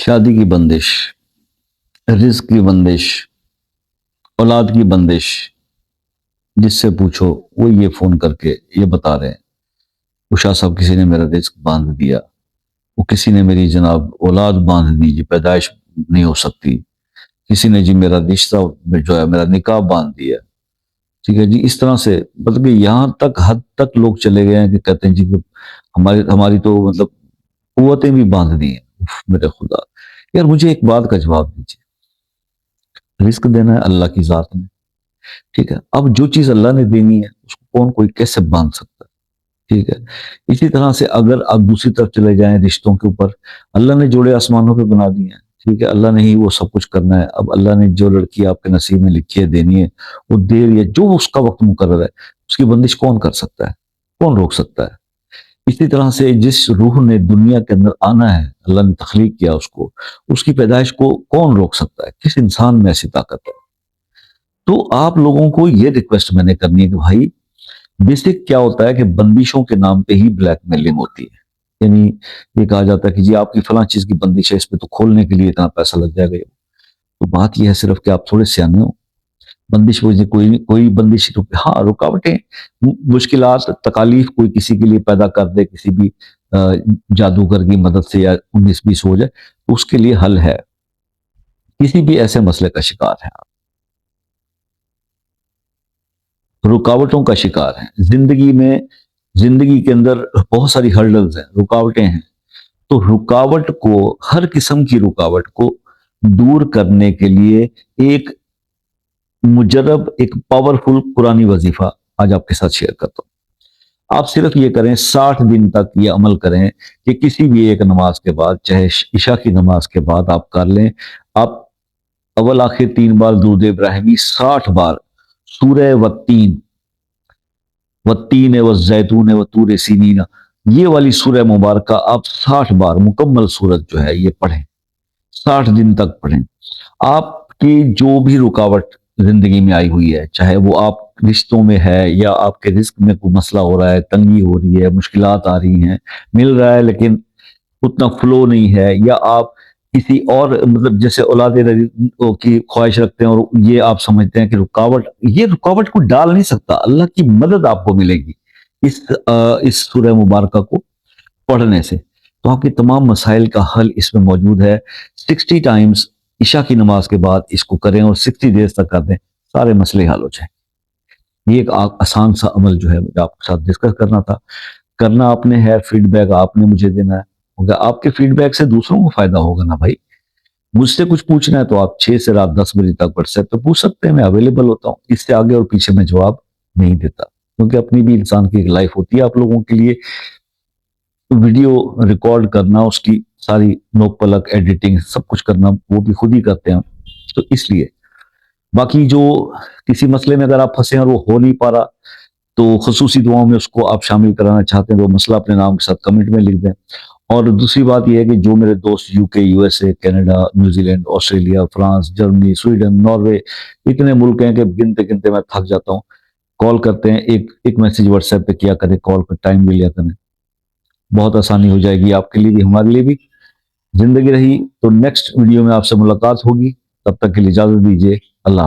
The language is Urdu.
شادی کی بندش، رزق کی بندش، اولاد کی بندش، جس سے پوچھو وہ یہ فون کر کے یہ بتا رہے ہیں شاہ صاحب کسی نے میرا رزق باندھ دیا، وہ کسی نے میری جناب اولاد باندھ دی جی، پیدائش نہیں ہو سکتی، کسی نے جی میرا رشتہ جو ہے میرا نکاح باندھ دیا، ٹھیک ہے جی۔ اس طرح سے مطلب کہ یہاں تک حد تک لوگ چلے گئے ہیں کہ کہتے ہیں جی کہ ہماری تو مطلب قوتیں بھی باندھ دی ہیں۔ میرے خدا، یار مجھے ایک بات کا جواب دیجیے، رزق دینا ہے اللہ کی ذات نے، ٹھیک ہے، اب جو چیز اللہ نے دینی ہے اس کو کون کوئی کیسے باندھ سکتا ہے، ٹھیک ہے۔ اسی طرح سے اگر آپ دوسری طرف چلے جائیں رشتوں کے اوپر، اللہ نے جوڑے آسمانوں پہ بنا دیے ہیں، ٹھیک ہے، اللہ نے ہی وہ سب کچھ کرنا ہے۔ اب اللہ نے جو لڑکی آپ کے نصیب میں لکھی ہے دینی ہے، وہ دے رہی ہے، جو اس کا وقت مقرر ہے، اس کی بندش کون کر سکتا ہے، کون روک سکتا ہے؟ اسی طرح سے جس روح نے دنیا کے اندر آنا ہے، اللہ نے تخلیق کیا اس کو، اس کی پیدائش کو کون روک سکتا ہے؟ کس انسان میں ایسی طاقت ہے؟ تو آپ لوگوں کو یہ ریکویسٹ میں نے کرنی ہے کہ بھائی بیسک کیا ہوتا ہے کہ بندشوں کے نام پہ ہی بلیک میلنگ ہوتی ہے، یعنی یہ کہا جاتا ہے کہ جی آپ کی فلاں چیز کی بندش ہے، اس پہ تو کھولنے کے لیے اتنا پیسہ لگ جائے گا۔ تو بات یہ ہے صرف کہ آپ تھوڑے سیانے ہو، بندش وجہ کوئی بندش، ہاں رکاوٹیں، مشکلات، تکالیف کوئی کسی کے لیے پیدا کر دے، کسی بھی جادوگر کی مدد سے یا 19-20 ہو جائے، تو اس کے لیے حل ہے۔ کسی بھی ایسے مسئلے کا شکار ہے آپ، رکاوٹوں کا شکار ہیں زندگی میں، زندگی کے اندر بہت ساری ہرڈلز ہیں، رکاوٹیں ہیں، تو رکاوٹ کو، ہر قسم کی رکاوٹ کو دور کرنے کے لیے ایک مجرب، ایک پاورفل قرآنی وظیفہ آج آپ کے ساتھ شیئر کرتا ہوں۔ آپ صرف یہ کریں، 60 دن تک یہ عمل کریں کہ کسی بھی ایک نماز کے بعد، چاہے عشاء کی نماز کے بعد آپ کر لیں، آپ اول آخر 3 بار درود ابراہیمی، 60 بار سورہ والتین والزیتون وطور سینین، یہ والی سورہ مبارکہ آپ 60 بار مکمل سورت جو ہے یہ پڑھیں، 60 دن تک پڑھیں۔ آپ کی جو بھی رکاوٹ زندگی میں آئی ہوئی ہے، چاہے وہ آپ رشتوں میں ہے یا آپ کے رزق میں کوئی مسئلہ ہو رہا ہے، تنگی ہو رہی ہے، مشکلات آ رہی ہیں، مل رہا ہے لیکن اتنا فلو نہیں ہے، یا آپ کسی اور مطلب جیسے اولاد کی خواہش رکھتے ہیں اور یہ آپ سمجھتے ہیں کہ یہ رکاوٹ کو ڈال نہیں سکتا، اللہ کی مدد آپ کو ملے گی اس سورہ مبارکہ کو پڑھنے سے۔ تو آپ کے تمام مسائل کا حل اس میں موجود ہے۔ 60 ٹائمز عشاء کی نماز کے بعد اس کو کریں اور 60 ڈیز تک کر دیں، سارے مسئلے حل ہو جائیں۔ یہ ایک آسان سا عمل جو ہے مجھے آپ کے ساتھ ڈسکس کرنا تھا، کرنا آپ نے ہے، فیڈ بیک آپ نے مجھے دینا ہے، آپ کے فیڈ بیک سے دوسروں کو فائدہ ہوگا نا بھائی۔ مجھ سے کچھ پوچھنا ہے تو آپ 6 سے رات 10 بجے تک واٹس ایپ پہ پوچھ سکتے ہیں، میں اویلیبل ہوتا ہوں، اس سے آگے اور پیچھے میں جواب نہیں دیتا، کیونکہ اپنی بھی انسان کی ایک لائف ہوتی ہے۔ آپ لوگوں کے لیے ویڈیو ریکارڈ کرنا، اس کی ساری نوک پلک ایڈیٹنگ سب کچھ کرنا وہ بھی خود ہی کرتے ہیں، تو اس لیے باقی جو کسی مسئلے میں اگر آپ پھنسے ہیں اور وہ ہو نہیں پا رہا تو خصوصی دعاؤں میں اس کو آپ شامل کرانا چاہتے ہیں تو وہ مسئلہ اپنے نام کے ساتھ کمنٹ میں لکھ دیں۔ اور دوسری بات یہ ہے کہ جو میرے دوست UK USA Canada New Zealand Australia France Germany Sweden Norway, اتنے ملک ہیں کہ گنتے گنتے میں تھک جاتا ہوں، کال کرتے ہیں، ایک میسج واٹس ایپ پہ کیا کریں، کال کا ٹائم بھی لیا کریں، بہت آسانی ہو جائے گی آپ کے لیے بھی ہمارے لیے بھی۔ زندگی رہی تو نیکسٹ ویڈیو میں آپ سے ملاقات ہوگی، تب تک کے لیے اجازت دیجیے، اللہ